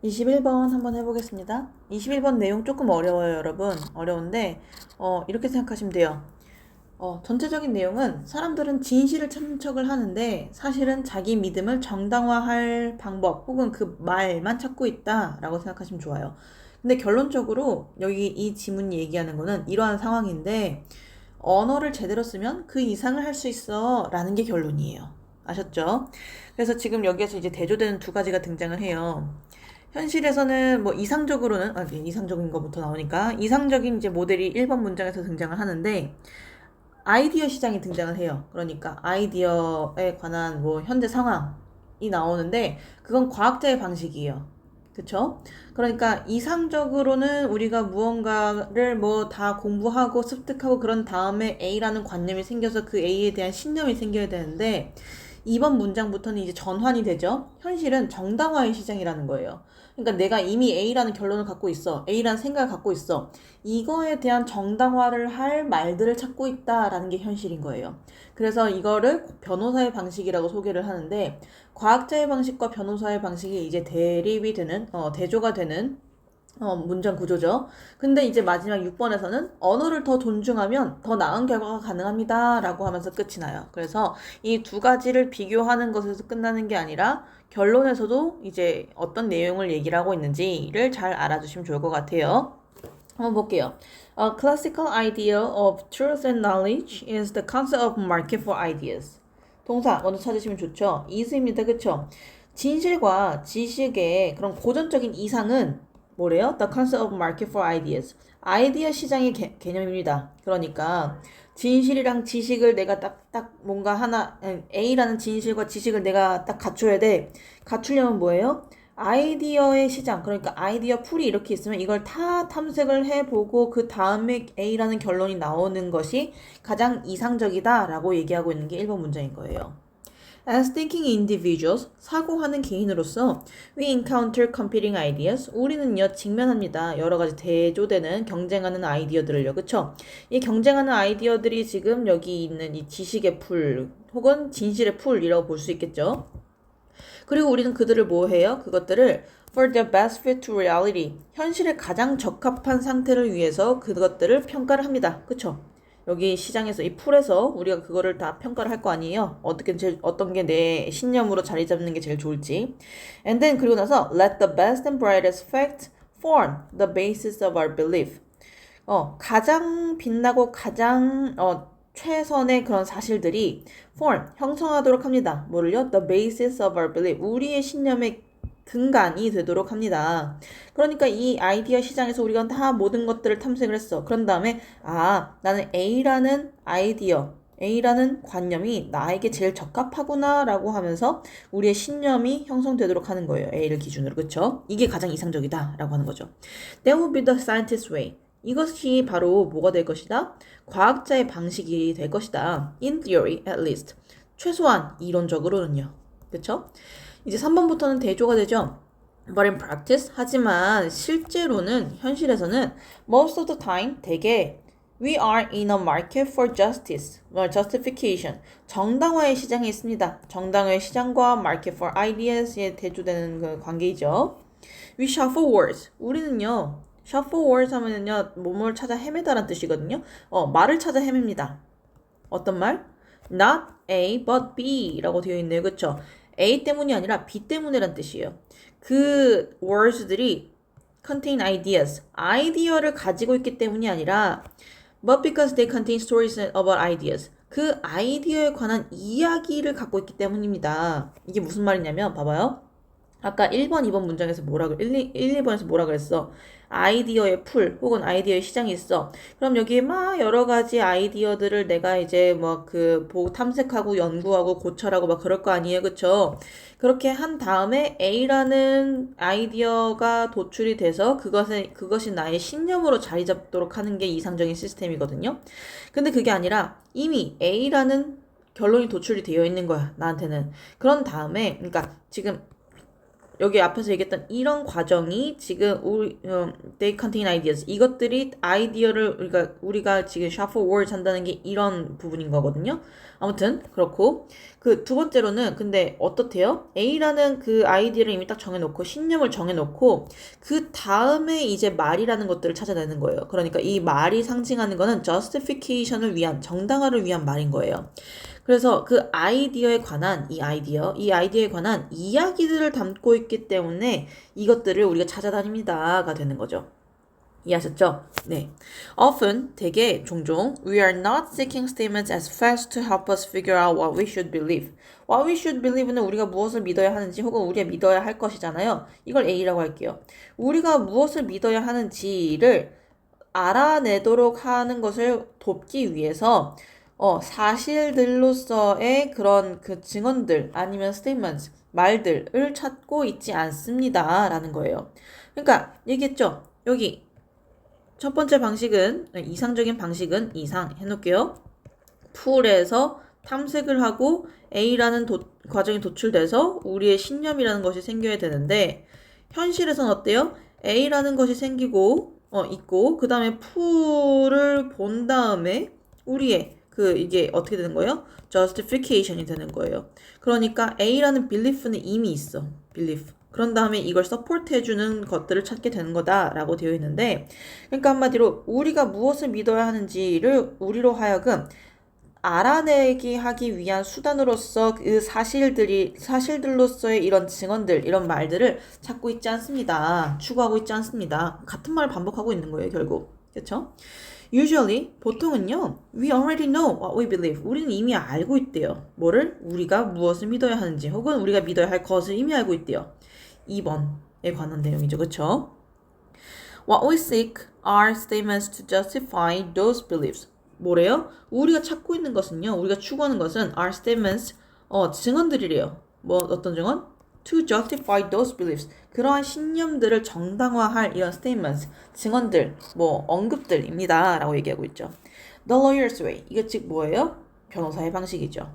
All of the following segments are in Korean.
21번 한번 해보겠습니다. 21번 내용 조금 어려워요, 여러분. 어려운데, 이렇게 생각하시면 돼요. 전체적인 내용은 사람들은 진실을 찾는 척을 하는데 사실은 자기 믿음을 정당화할 방법 혹은 그 말만 찾고 있다라고 생각하시면 좋아요. 근데 결론적으로 여기 이 지문이 얘기하는 거는 이러한 상황인데 언어를 제대로 쓰면 그 이상을 할 수 있어 라는 게 결론이에요. 아셨죠? 그래서 지금 여기에서 이제 대조되는 두 가지가 등장을 해요. 현실에서는 뭐 이상적으로는 이상적인 것부터 나오니까 이상적인 이제 모델이 1번 문장에서 등장을 하는데 아이디어 시장이 등장을 해요. 그러니까 아이디어에 관한 뭐 현재 상황이 나오는데 그건 과학자의 방식이에요. 그쵸? 그러니까 이상적으로는 우리가 무언가를 뭐 다 공부하고 습득하고 그런 다음에 A라는 관념이 생겨서 그 A에 대한 신념이 생겨야 되는데 이번 문장부터는 이제 전환이 되죠. 현실은 정당화의 시장이라는 거예요. 그러니까 내가 이미 A라는 결론을 갖고 있어. A라는 생각을 갖고 있어. 이거에 대한 정당화를 할 말들을 찾고 있다라는 게 현실인 거예요. 그래서 이거를 변호사의 방식이라고 소개를 하는데 과학자의 방식과 변호사의 방식이 이제 대립이 되는 대조가 되는 문장 구조죠. 근데 이제 마지막 6번에서는 언어를 더 존중하면 더 나은 결과가 가능합니다. 라고 하면서 끝이 나요. 그래서 이 두 가지를 비교하는 것에서 끝나는 게 아니라 결론에서도 이제 어떤 내용을 얘기를 하고 있는지를 잘 알아주시면 좋을 것 같아요. 한번 볼게요. A classical idea of truth and knowledge is the concept of market for ideas. 동사 먼저 찾으시면 좋죠. is입니다. 그쵸? 진실과 지식의 그런 고전적인 이상은 뭐래요? The concept of market for ideas. 아이디어 시장의 개념입니다. 그러니까 진실이랑 지식을 내가 딱 뭔가 하나 A라는 진실과 지식을 내가 딱 갖춰야 돼. 갖추려면 뭐예요? 아이디어의 시장, 그러니까 아이디어 풀이 이렇게 있으면 이걸 다 탐색을 해보고 그 다음에 A라는 결론이 나오는 것이 가장 이상적이다라고 얘기하고 있는 게 1번 문장인 거예요. As thinking individuals, 사고하는 개인으로서 we encounter competing ideas. 우리는요, 직면합니다. 여러 가지 대조되는 경쟁하는 아이디어들을요. 그쵸? 이 경쟁하는 아이디어들이 지금 여기 있는 이 지식의 풀 혹은 진실의 풀이라고 볼 수 있겠죠? 그리고 우리는 그들을 뭐 해요? 그것들을 for the best fit to reality. 현실에 가장 적합한 상태를 위해서 그것들을 평가를 합니다. 그쵸? 여기 시장에서 이 풀에서 우리가 그거를 다 평가를 할 거 아니에요? 어떤 게 내 신념으로 자리 잡는 게 제일 좋을지. And then 그리고 나서 let the best and brightest fact form the basis of our belief. 가장 빛나고 가장 최선의 그런 사실들이 form, 형성하도록 합니다. 뭐를요? The basis of our belief. 우리의 신념의 근간이 되도록 합니다. 그러니까 이 아이디어 시장에서 우리가 다 모든 것들을 탐색을 했어. 그런 다음에 나는 A라는 아이디어, A라는 관념이 나에게 제일 적합하구나 라고 하면서 우리의 신념이 형성되도록 하는 거예요. A를 기준으로. 그쵸? 이게 가장 이상적이다 라고 하는 거죠. That would be the scientist's way. 이것이 바로 뭐가 될 것이다? 과학자의 방식이 될 것이다. In theory, at least. 최소한 이론적으로는요. 그쵸? 이제 3번부터는 대조가 되죠. But in practice, 하지만 실제로는 현실에서는 most of the time 대개 we are in a market for justice, justification. 정당화의 시장에 있습니다. 정당화의 시장과 market for ideas에 대조되는 그 관계이죠. We shuffle words. 우리는요. shuffle words 하면은요. 뭐뭘 찾아 헤매다라는 뜻이거든요. 말을 찾아 헤맵니다. 어떤 말? Not A but B 라고 되어 있네요. 그쵸? A 때문이 아니라 B 때문에란 뜻이에요. 그 words들이 contain ideas. 아이디어를 가지고 있기 때문이 아니라 but because they contain stories about ideas. 그 아이디어에 관한 이야기를 갖고 있기 때문입니다. 이게 무슨 말이냐면 봐봐요. 아까 1번, 2번 문장에서 2번에서 뭐라 그랬어? 아이디어의 풀 혹은 아이디어의 시장이 있어. 그럼 여기에 막 여러 가지 아이디어들을 내가 이제 뭐 탐색하고 연구하고 고찰하고 막 그럴 거 아니에요. 그쵸? 그렇게 한 다음에 A라는 아이디어가 도출이 돼서 그것이 나의 신념으로 자리 잡도록 하는 게 이상적인 시스템이거든요. 근데 그게 아니라 이미 A라는 결론이 도출이 되어 있는 거야. 나한테는. 그런 다음에, 그러니까 지금 여기 앞에서 얘기했던 이런 과정이 지금 they contain ideas. 이것들이 아이디어를 우리가 지금 shuffle words 한다는 게 이런 부분인 거거든요. 아무튼 그렇고 그 두 번째로는 근데 어떻대요? A라는 그 아이디어를 이미 딱 정해놓고 신념을 정해놓고 그 다음에 이제 말이라는 것들을 찾아내는 거예요. 그러니까 이 말이 상징하는 거는 justification을 위한 정당화를 위한 말인 거예요. 그래서 그 아이디어에 관한 이 아이디어에 관한 이야기들을 담고 있기 때문에 이것들을 우리가 찾아다닙니다가 되는 거죠. 이해하셨죠? 네. Often, 되게 종종, we are not seeking statements as fast to help us figure out what we should believe. What we should believe는 우리가 무엇을 믿어야 하는지 혹은 우리가 믿어야 할 것이잖아요. 이걸 A라고 할게요. 우리가 무엇을 믿어야 하는지를 알아내도록 하는 것을 돕기 위해서 사실들로서의 그런 그 증언들 아니면 statements, 말들을 찾고 있지 않습니다. 라는 거예요. 그러니까 얘기했죠. 여기 첫 번째 방식은 이상적인 방식은 이상 해놓을게요. 풀에서 탐색을 하고 A라는 과정이 도출돼서 우리의 신념이라는 것이 생겨야 되는데 현실에서는 어때요? A라는 것이 생기고 있고 그 다음에 풀을 본 다음에 우리의 이게 어떻게 되는 거예요? justification이 되는 거예요. 그러니까 A라는 belief는 이미 있어. belief. 그런 다음에 이걸 support 해주는 것들을 찾게 되는 거다라고 되어 있는데 그러니까 한마디로 우리가 무엇을 믿어야 하는지를 우리로 하여금 알아내기 하기 위한 수단으로서 그 사실들로서의 이런 증언들, 이런 말들을 찾고 있지 않습니다. 추구하고 있지 않습니다. 같은 말을 반복하고 있는 거예요, 결국. 그렇죠? Usually, 보통은요, we already know what we believe. 우리는 이미 알고 있대요. 뭐를? 우리가 무엇을 믿어야 하는지, 혹은 우리가 믿어야 할 것을 이미 알고 있대요. 2번에 관한 내용이죠. 그쵸? What we seek are statements to justify those beliefs. 뭐래요? 우리가 찾고 있는 것은요, 우리가 추구하는 것은 are statements, 증언들이래요. 어떤 증언? To justify those beliefs. 그러한 신념들을 정당화할 이런 statements, 증언들, 언급들입니다. 라고 얘기하고 있죠. The lawyer's way. 이게 즉 뭐예요? 변호사의 방식이죠.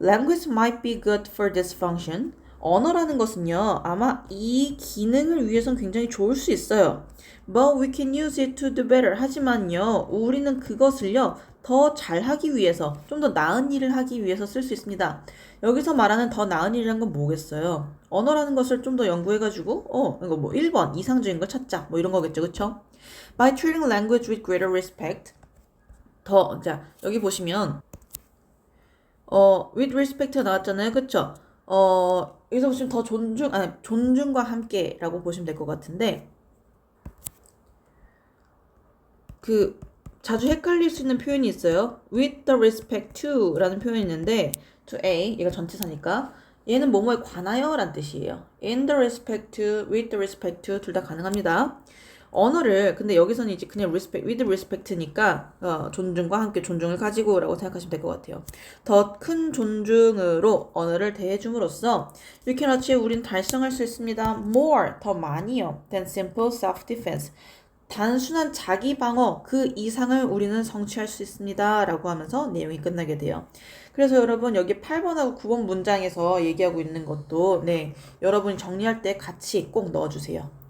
Language might be good for this function. 언어라는 것은요, 아마 이 기능을 위해서는 굉장히 좋을 수 있어요. But we can use it to do better. 하지만요, 우리는 그것을요, 더 잘하기 위해서, 좀 더 나은 일을 하기 위해서 쓸 수 있습니다. 여기서 말하는 더 나은 일이란 건 뭐겠어요? 언어라는 것을 좀 더 연구해가지고, 이거 1번, 이상적인 걸 찾자. 이런 거겠죠, 그쵸? By treating language with greater respect. 자, 여기 보시면, with respect 나왔잖아요, 그쵸? 여기서 보시면 더 존중과 함께라고 보시면 될 것 같은데, 자주 헷갈릴 수 있는 표현이 있어요. with the respect to 라는 표현이 있는데, to A, 얘가 전치사니까, 얘는 뭐뭐에 관하여 라는 뜻이에요. in the respect to, with the respect to, 둘 다 가능합니다. 언어를, 근데 여기서는 이제 그냥 respect, with respect니까, 존중과 함께 존중을 가지고 라고 생각하시면 될 것 같아요. 더 큰 존중으로 언어를 대해줌으로써, we can achieve, 우린 달성할 수 있습니다. more, 더 많이요. than simple self-defense. 단순한 자기 방어 그 이상을 우리는 성취할 수 있습니다. 라고 하면서 내용이 끝나게 돼요. 그래서 여러분 여기 8번하고 9번 문장에서 얘기하고 있는 것도 여러분이 정리할 때 같이 꼭 넣어주세요.